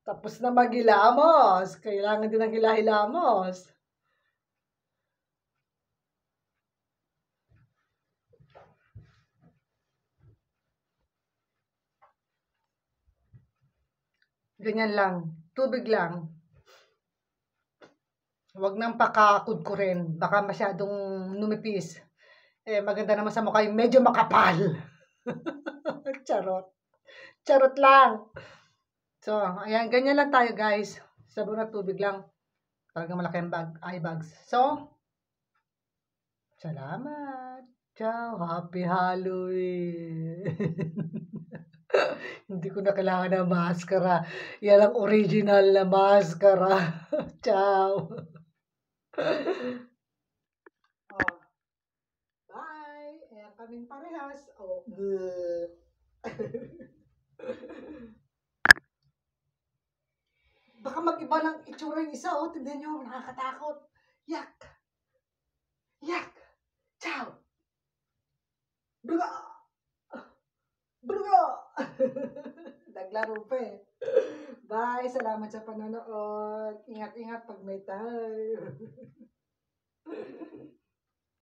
Tapos na maghilamos. Kailangan din ng hilamos. Ganyan lang. Tubig lang. Huwag nang pakakudkurin. Baka masyadong numipis. Maganda naman sa mukha yung medyo makapal. Charot. Charot lang. So, ayan. Ganyan lang tayo, guys. Sabon at tubig lang. Talagang malaki ang eye bags. So, salamat. Ciao. Happy Halloween. Hindi ko na kailangan ng maskara. Yan ang original na maskara. Ciao. Oh, bye. Ayan kaming parehas. Oh, baka mag-iba ng itsura yung isa. Oh, tignan nyo. Nakakatakot. Yak. Yak. Ciao. Bruga. Bruga. Naglaro pa eh. Bye. Salamat sa panonood. Ingat-ingat pag may time.